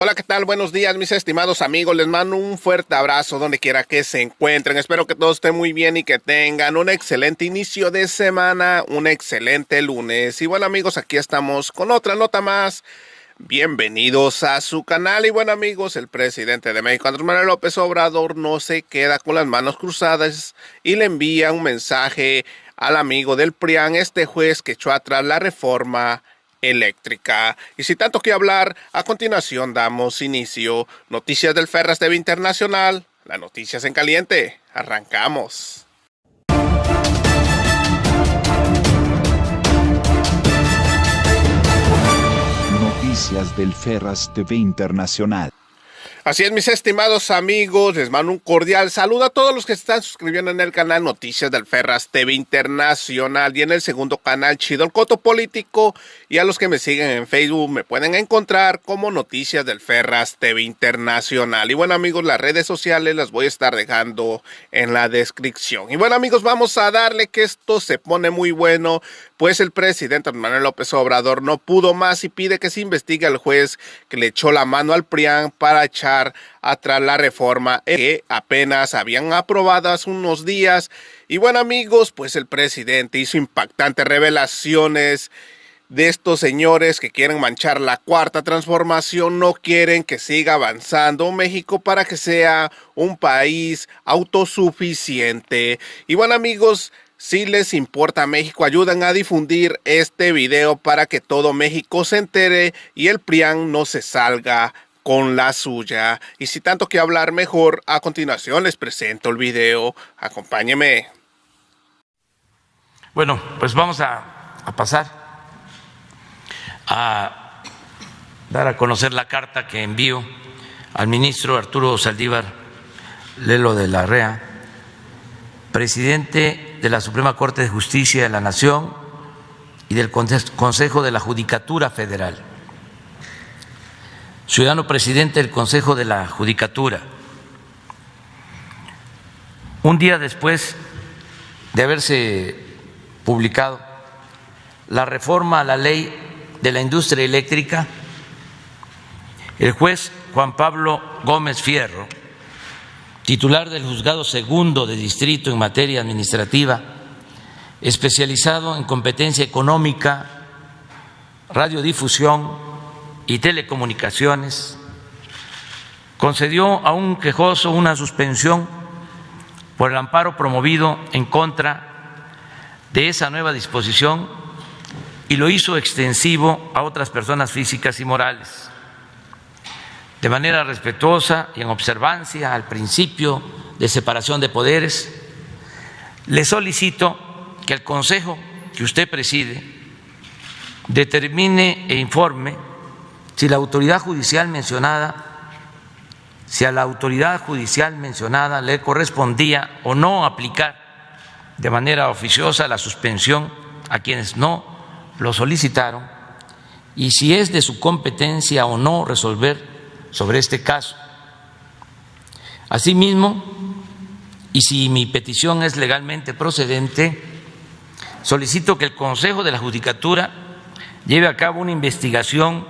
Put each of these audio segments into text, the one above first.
Hola, ¿qué tal? Buenos días, mis estimados amigos. Les mando un fuerte abrazo donde quiera que se encuentren. Espero que todos estén muy bien y que tengan un excelente inicio de semana, un excelente lunes. Y bueno, amigos, aquí estamos con otra nota más. Bienvenidos a su canal. Y bueno, amigos, el presidente de México, Andrés Manuel López Obrador, no se queda con las manos cruzadas y le envía un mensaje al amigo del PRIAN, este juez que echó atrás la reforma eléctrica. Y sin tanto que hablar, a continuación damos inicio. Noticias del Ferras TV Internacional, las noticias en caliente. Arrancamos. Noticias del Ferras TV Internacional. Así es, mis estimados amigos, les mando un cordial saludo a todos los que se están suscribiendo en el canal Noticias del Ferras TV Internacional y en el segundo canal Chido el Coto Político, y a los que me siguen en Facebook me pueden encontrar como Noticias del Ferras TV Internacional. Y bueno, amigos, las redes sociales las voy a estar dejando en la descripción. Y bueno, amigos, vamos a darle que esto se pone muy bueno, pues el presidente Manuel López Obrador no pudo más y pide que se investigue al juez que le echó la mano al PRIAN para echar atrás la reforma que apenas habían aprobado hace unos días. Y bueno, amigos, pues el presidente hizo impactantes revelaciones de estos señores que quieren manchar la cuarta transformación, no quieren que siga avanzando México para que sea un país autosuficiente. Y bueno, amigos, si les importa México, ayuden a difundir este video para que todo México se entere y el PRIAN no se salga con la suya. Y sin tanto que hablar, mejor a continuación les presento el video. Acompáñenme. Bueno, pues vamos a pasar a dar a conocer la carta que envío al ministro Arturo Saldívar Lelo de la REA, presidente de la Suprema Corte de Justicia de la Nación y del Consejo de la Judicatura Federal, ciudadano presidente del Consejo de la Judicatura. Un día después de haberse publicado la reforma a la ley de la industria eléctrica, el juez Juan Pablo Gómez Fierro, titular del Juzgado Segundo de Distrito en materia administrativa, especializado en competencia económica, radiodifusión y telecomunicaciones, concedió a un quejoso una suspensión por el amparo promovido en contra de esa nueva disposición y lo hizo extensivo a otras personas físicas y morales. De manera respetuosa y en observancia al principio de separación de poderes, le solicito que el Consejo que usted preside determine e informe si a la autoridad judicial mencionada le correspondía o no aplicar de manera oficiosa la suspensión a quienes no lo solicitaron, y si es de su competencia o no resolver sobre este caso. Asimismo, y si mi petición es legalmente procedente, solicito que el Consejo de la Judicatura lleve a cabo una investigación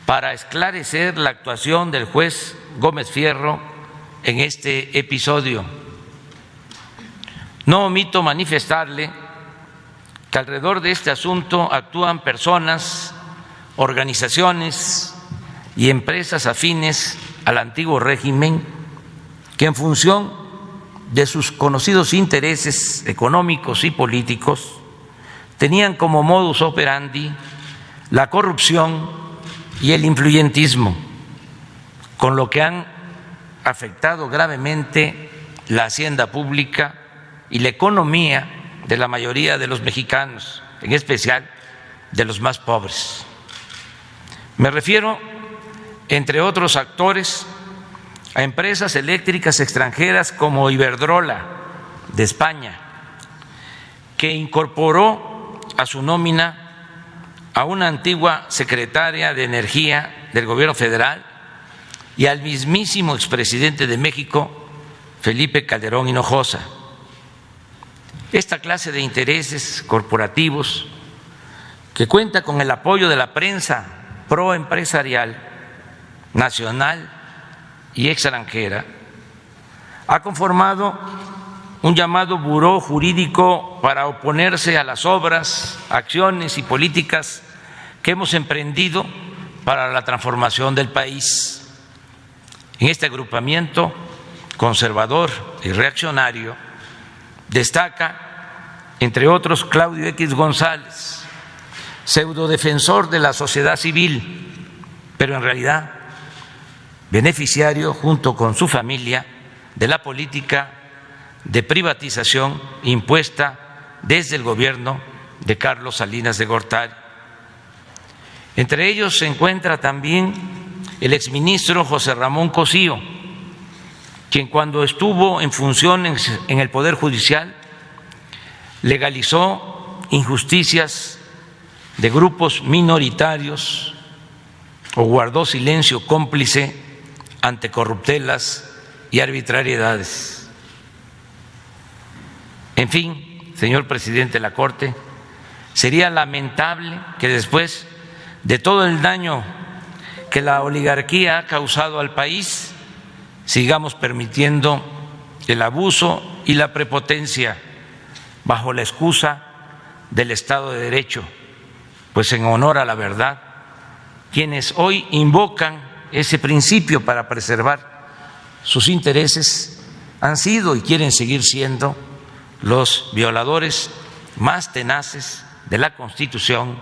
para esclarecer la actuación del juez Gómez Fierro en este episodio. No omito manifestarle que alrededor de este asunto actúan personas, organizaciones y empresas afines al antiguo régimen que, en función de sus conocidos intereses económicos y políticos, tenían como modus operandi la corrupción y el influyentismo, con lo que han afectado gravemente la hacienda pública y la economía de la mayoría de los mexicanos, en especial de los más pobres. Me refiero, entre otros actores, a empresas eléctricas extranjeras como Iberdrola de España, que incorporó a su nómina a una antigua secretaria de Energía del Gobierno federal y al mismísimo expresidente de México, Felipe Calderón Hinojosa. Esta clase de intereses corporativos, que cuenta con el apoyo de la prensa proempresarial, nacional y extranjera, ha conformado un llamado buró jurídico para oponerse a las obras, acciones y políticas que hemos emprendido para la transformación del país. En este agrupamiento conservador y reaccionario destaca, entre otros, Claudio X González, pseudodefensor de la sociedad civil, pero en realidad beneficiario junto con su familia de la política de privatización impuesta desde el gobierno de Carlos Salinas de Gortari. Entre ellos se encuentra también el exministro José Ramón Cosío, quien cuando estuvo en funciones en el Poder Judicial legalizó injusticias de grupos minoritarios o guardó silencio cómplice ante corruptelas y arbitrariedades. En fin, señor presidente de la Corte, sería lamentable que después de todo el daño que la oligarquía ha causado al país, sigamos permitiendo el abuso y la prepotencia bajo la excusa del Estado de Derecho, pues en honor a la verdad, quienes hoy invocan ese principio para preservar sus intereses han sido y quieren seguir siendo los violadores más tenaces de la Constitución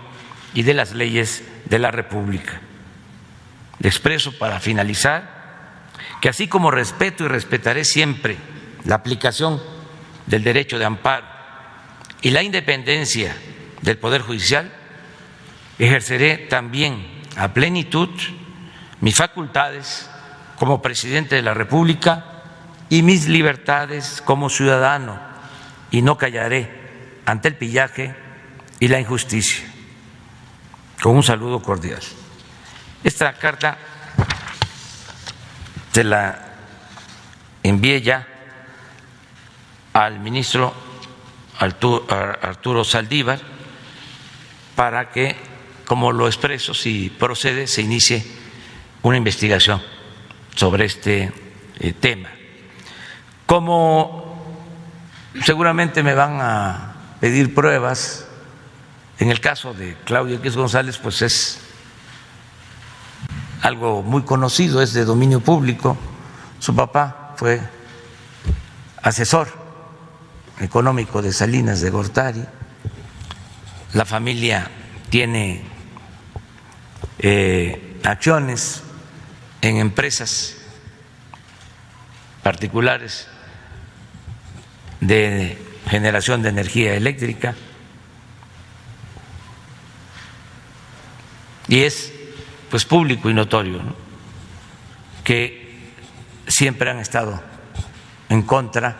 y de las leyes de la República. Le expreso para finalizar que así como respeto y respetaré siempre la aplicación del derecho de amparo y la independencia del Poder Judicial, ejerceré también a plenitud mis facultades como presidente de la República y mis libertades como ciudadano, y no callaré ante el pillaje y la injusticia. Con un saludo cordial. Esta carta se la envié ya al ministro Arturo Saldívar para que, como lo expreso, si procede, se inicie una investigación sobre este tema. Como seguramente me van a pedir pruebas, en el caso de Claudio X González, pues es algo muy conocido, es de dominio público. Su papá fue asesor económico de Salinas de Gortari. La familia tiene acciones en empresas particulares de generación de energía eléctrica y es pues público y notorio, ¿no?, que siempre han estado en contra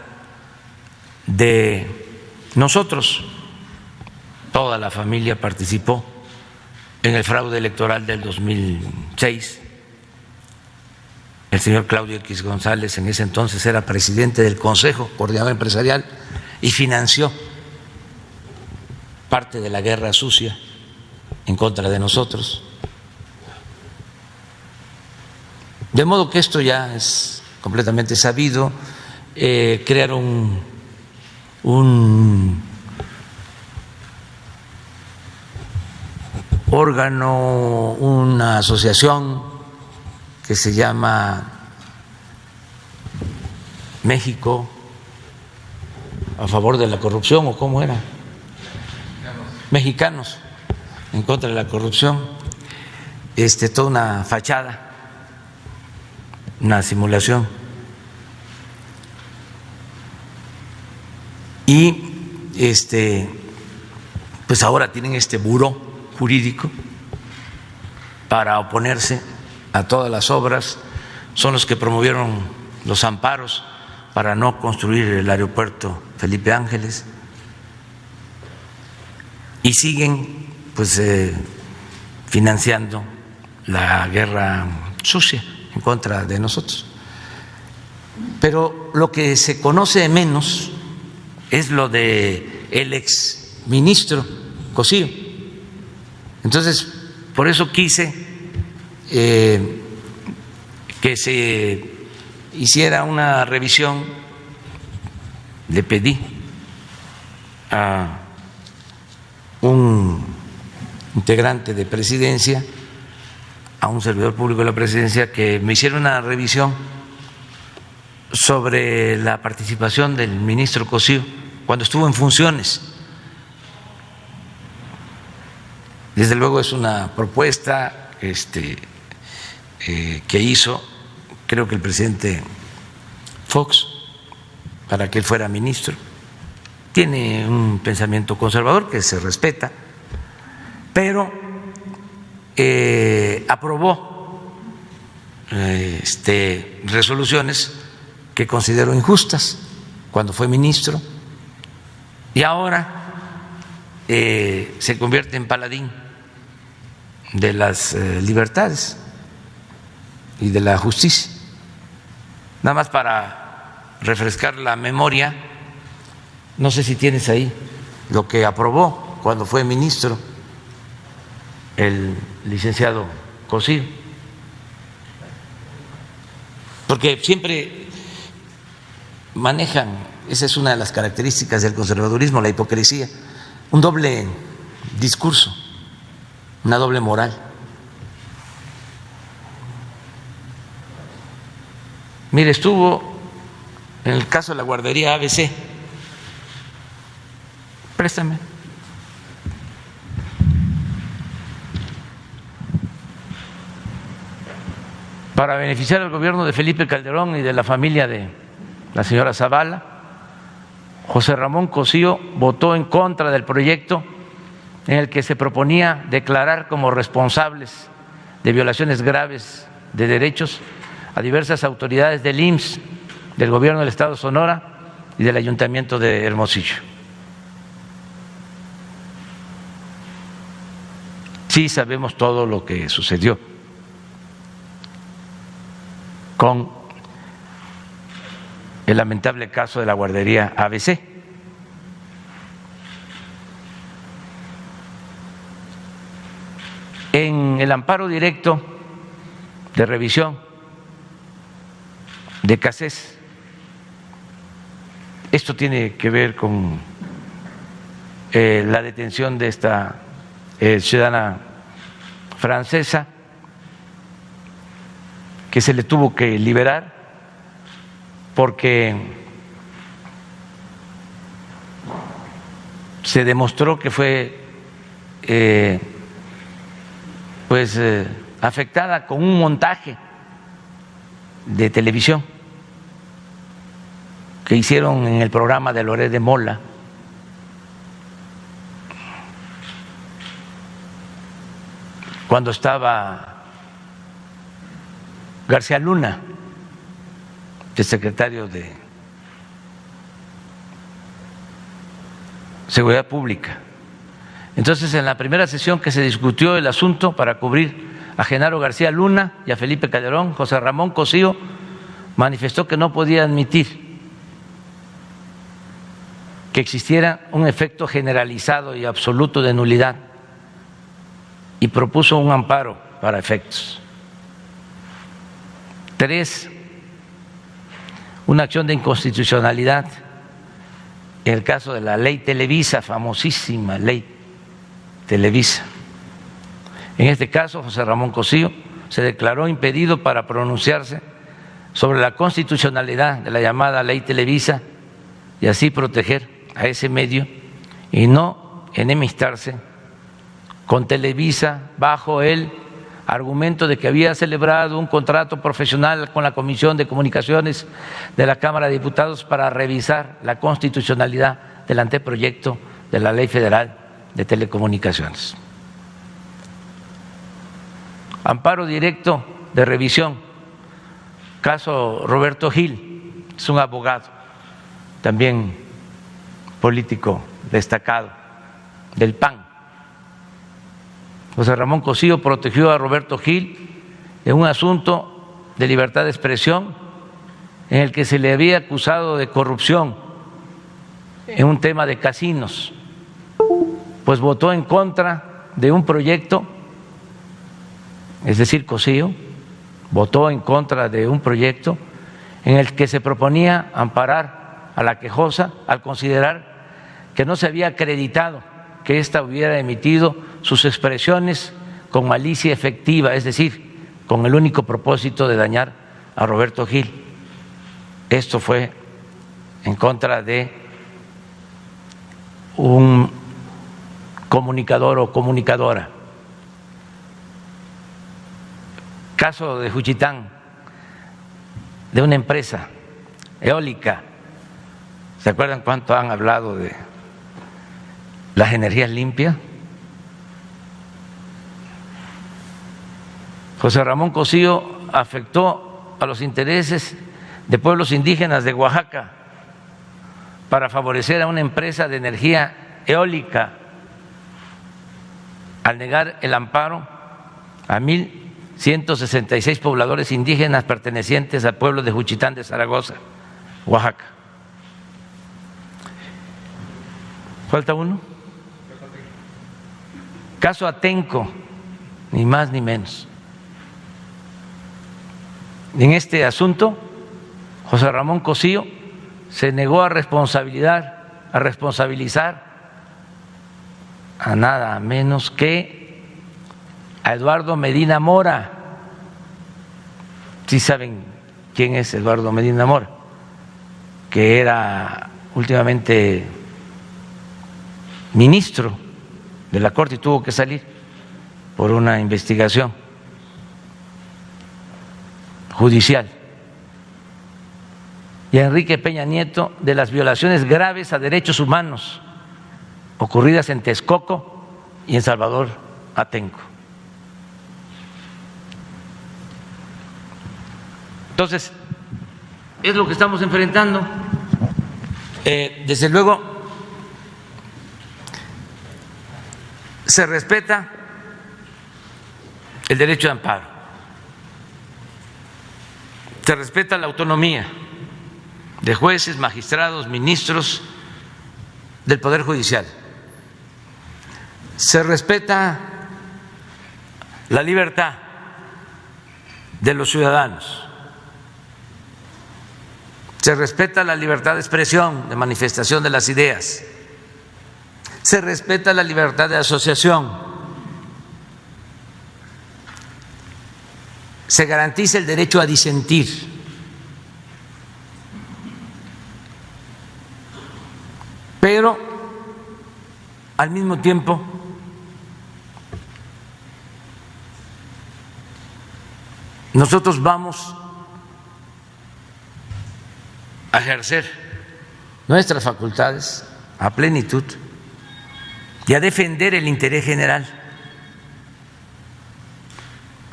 de nosotros. Toda la familia participó en el fraude electoral del 2006. El señor Claudio X González en ese entonces era presidente del Consejo Coordinador Empresarial y financió parte de la guerra sucia en contra de nosotros. De modo que esto ya es completamente sabido. Crearon un órgano, una asociación que se llama México a favor de la corrupción, ¿o cómo era? Mexicanos en contra de la corrupción. Toda una fachada, una simulación. Y pues ahora tienen este buró jurídico para oponerse a todas las obras. Son los que promovieron los amparos para no construir el aeropuerto Felipe Ángeles y siguen pues financiando la guerra sucia en contra de nosotros. Pero lo que se conoce menos es lo de el ex ministro Cosío. Entonces, por eso quise que se hiciera una revisión. Le pedí a un integrante de presidencia, a un servidor público de la presidencia, que me hiciera una revisión sobre la participación del ministro Cosío cuando estuvo en funciones. Desde luego es una propuesta que hizo, creo que el presidente Fox, para que él fuera ministro. Tiene un pensamiento conservador que se respeta, pero aprobó resoluciones que considero injustas cuando fue ministro, y ahora se convierte en paladín de las libertades y de la justicia. Nada más para refrescar la memoria, no sé si tienes ahí lo que aprobó cuando fue ministro el licenciado Cosío, porque siempre manejan, esa es una de las características del conservadurismo, la hipocresía, un doble discurso, una doble moral. Mire, estuvo en el caso de la guardería ABC. Préstame. Para beneficiar al gobierno de Felipe Calderón y de la familia de la señora Zavala, José Ramón Cosío votó en contra del proyecto en el que se proponía declarar como responsables de violaciones graves de derechos a diversas autoridades del IMSS, del gobierno del estado de Sonora y del ayuntamiento de Hermosillo. Sí sabemos todo lo que sucedió con el lamentable caso de la guardería ABC. En el amparo directo de revisión de Cassés, esto tiene que ver con la detención de esta ciudadana francesa que se le tuvo que liberar porque se demostró que fue afectada con un montaje de televisión que hicieron en el programa de Loret de Mola. Cuando estaba García Luna, el secretario de Seguridad Pública. Entonces, en la primera sesión que se discutió el asunto para cubrir a Genaro García Luna y a Felipe Calderón, José Ramón Cosío manifestó que no podía admitir que existiera un efecto generalizado y absoluto de nulidad y propuso un amparo para efectos. 3, una acción de inconstitucionalidad en el caso de la ley Televisa, famosísima ley Televisa. En este caso, José Ramón Cosío se declaró impedido para pronunciarse sobre la constitucionalidad de la llamada ley Televisa y así proteger a ese medio y no enemistarse con Televisa bajo el argumento de que había celebrado un contrato profesional con la Comisión de Comunicaciones de la Cámara de Diputados para revisar la constitucionalidad del anteproyecto de la Ley Federal de Telecomunicaciones. Amparo directo de revisión, caso Roberto Gil, es un abogado, también político destacado del PAN. José Ramón Cosío protegió a Roberto Gil en un asunto de libertad de expresión en el que se le había acusado de corrupción en un tema de casinos, pues votó en contra de un proyecto, es decir, Cosío, votó en contra de un proyecto en el que se proponía amparar a la quejosa al considerar que no se había acreditado que ésta hubiera emitido sus expresiones con malicia efectiva, es decir, con el único propósito de dañar a Roberto Gil. Esto fue en contra de un comunicador o comunicadora. Caso de Juchitán, de una empresa eólica. ¿Se acuerdan cuánto han hablado de las energías limpias? José Ramón Cosío afectó a los intereses de pueblos indígenas de Oaxaca para favorecer a una empresa de energía eólica al negar el amparo a 1,166 pobladores indígenas pertenecientes al pueblo de Juchitán de Zaragoza, Oaxaca. ¿Falta uno? Caso Atenco, ni más ni menos. En este asunto, José Ramón Cosío se negó a responsabilizar a nada menos que a Eduardo Medina Mora. ¿Sí saben quién es Eduardo Medina Mora? Que era últimamente ministro de la Corte y tuvo que salir por una investigación judicial. Y a Enrique Peña Nieto de las violaciones graves a derechos humanos ocurridas en Texcoco y en Salvador Atenco. Entonces, es lo que estamos enfrentando. Desde luego, se respeta el derecho de amparo, se respeta la autonomía de jueces, magistrados, ministros del Poder Judicial, se respeta la libertad de los ciudadanos, se respeta la libertad de expresión, de manifestación de las ideas, se respeta la libertad de asociación, se garantiza el derecho a disentir. Pero al mismo tiempo nosotros vamos a ejercer nuestras facultades a plenitud y a defender el interés general,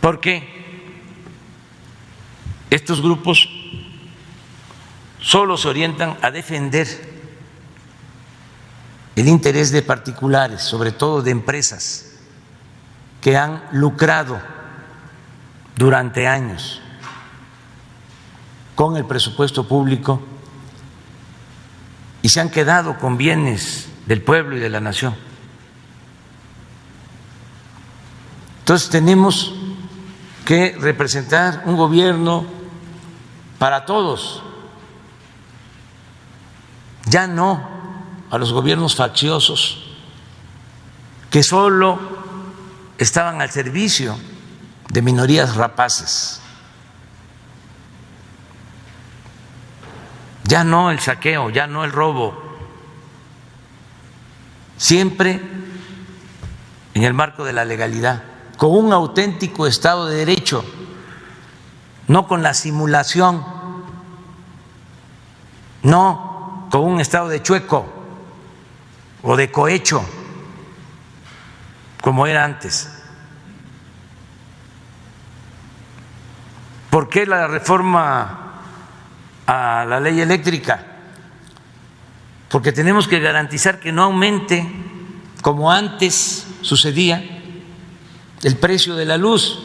porque estos grupos solo se orientan a defender el interés de particulares, sobre todo de empresas que han lucrado durante años con el presupuesto público y se han quedado con bienes del pueblo y de la nación. Entonces tenemos que representar un gobierno para todos, ya no a los gobiernos facciosos que solo estaban al servicio de minorías rapaces, ya no el saqueo, ya no el robo, siempre en el marco de la legalidad, con un auténtico Estado de Derecho, no con la simulación, no con un Estado de chueco o de cohecho, como era antes. ¿Por qué la reforma a la ley eléctrica? Porque tenemos que garantizar que no aumente, como antes sucedía, el precio de la luz.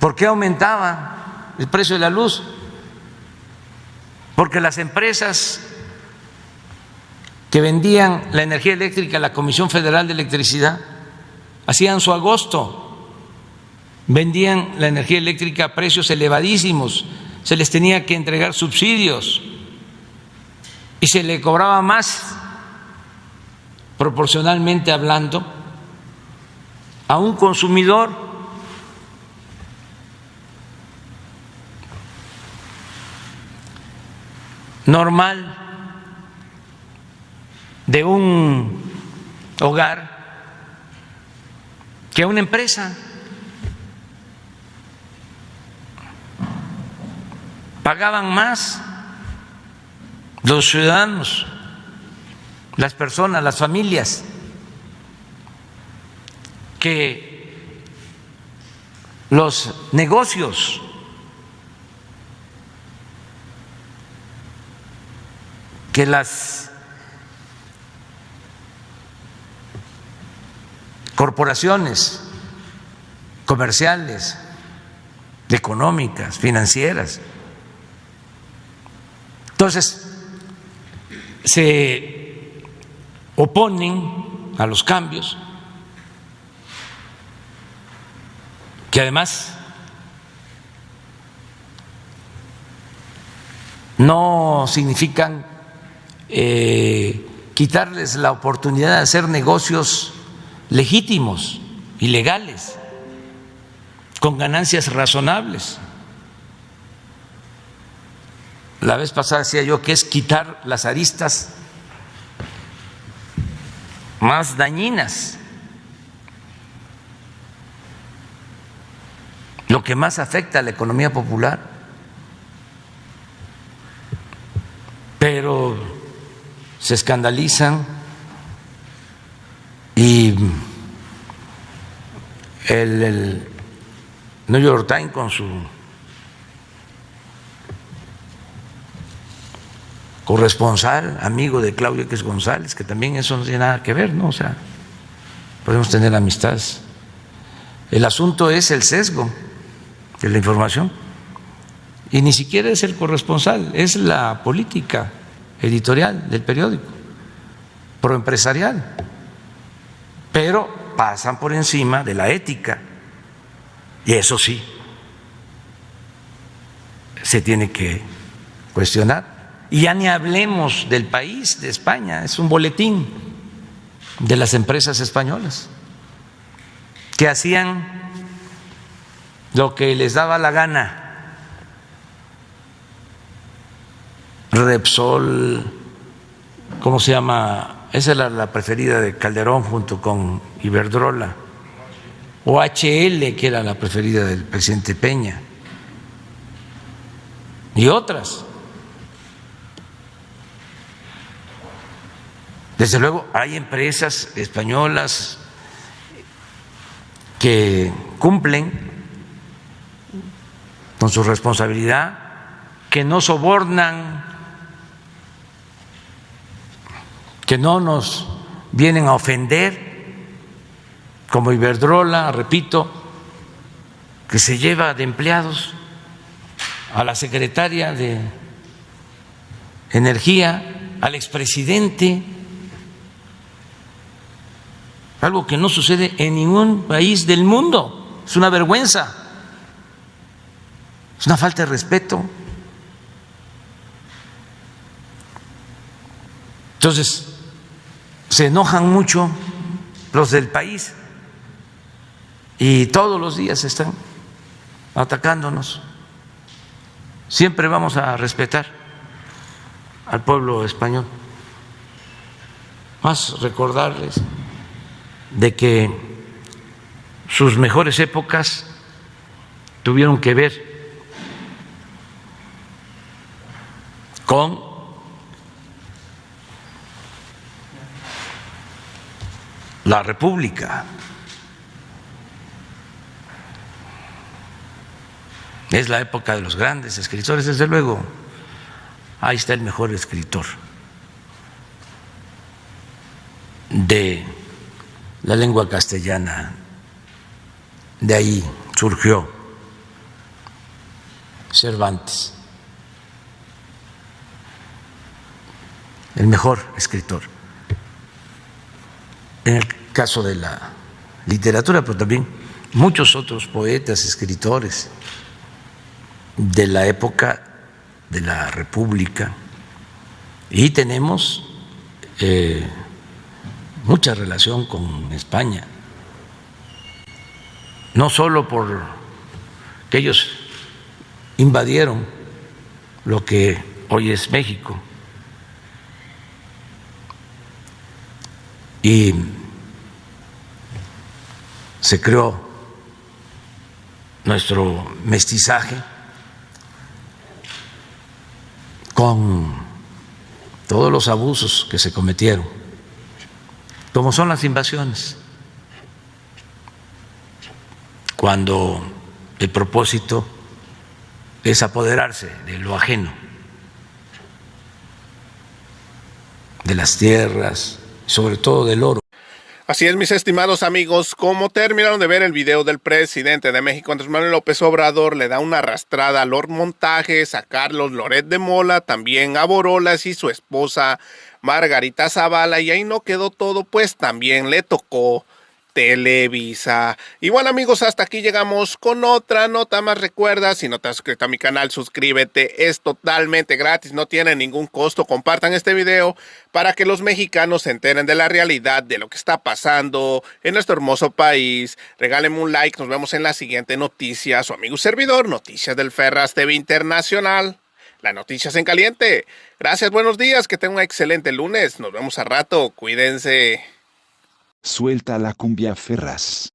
¿Por qué aumentaba el precio de la luz? Porque las empresas que vendían la energía eléctrica a la Comisión Federal de Electricidad hacían su agosto vendían la energía eléctrica a precios elevadísimos, se les tenía que entregar subsidios y se le cobraba más, proporcionalmente hablando, a un consumidor normal de un hogar que a una empresa. Pagaban más los ciudadanos, las personas, las familias, que los negocios. Que las corporaciones comerciales, económicas, financieras. Entonces, se oponen a los cambios, que además no significan quitarles la oportunidad de hacer negocios legítimos y legales, con ganancias razonables. La vez pasada decía yo que es quitar las aristas más dañinas, lo que más afecta a la economía popular. Pero se escandalizan y el New York Times, con su corresponsal, amigo de Claudio X González, que también eso no tiene nada que ver, ¿no? O sea, podemos tener amistades. El asunto es el sesgo de la información, y ni siquiera es el corresponsal, es la política editorial del periódico, proempresarial, pero pasan por encima de la ética, y eso sí se tiene que cuestionar. Y ya ni hablemos del país, de España, es un boletín de las empresas españolas que hacían lo que les daba la gana. Repsol, ¿cómo se llama? Esa era la preferida de Calderón junto con Iberdrola, o HL, que era la preferida del presidente Peña, y otras. Desde luego hay empresas españolas que cumplen con su responsabilidad, que no sobornan, que no nos vienen a ofender, como Iberdrola, repito, que se lleva de empleados a la secretaria de Energía, al expresidente, algo que no sucede en ningún país del mundo. Es una vergüenza, es una falta de respeto. Entonces, se enojan mucho los del país y todos los días están atacándonos. Siempre vamos a respetar al pueblo español. Más recordarles de que sus mejores épocas tuvieron que ver con la República. Es la época de los grandes escritores, desde luego. Ahí está el mejor escritor de la lengua castellana. De ahí surgió Cervantes, el mejor escritor. En el caso de la literatura, pero también muchos otros poetas, escritores de la época de la República, y tenemos mucha relación con España, no solo por que ellos invadieron lo que hoy es México y se creó nuestro mestizaje con todos los abusos que se cometieron, como son las invasiones, cuando el propósito es apoderarse de lo ajeno, de las tierras, sobre todo del oro. Así es, mis estimados amigos, como terminaron de ver el video del presidente de México, Andrés Manuel López Obrador, le da una arrastrada a Lord Montajes, a Carlos Loret de Mola, también a Borolas y su esposa Margarita Zavala, y ahí no quedó todo, pues también le tocó Televisa. Y bueno, amigos, hasta aquí llegamos con otra nota más. Recuerda, si no te has suscrito a mi canal, suscríbete, es totalmente gratis, no tiene ningún costo. Compartan este video para que los mexicanos se enteren de la realidad de lo que está pasando en nuestro hermoso país. Regálenme un like, nos vemos en la siguiente noticia. Su amigo y servidor, Noticias del Ferras TV Internacional. Las noticias en caliente. Gracias, buenos días, que tengan un excelente lunes. Nos vemos a rato, cuídense. Suelta la cumbia Ferraz.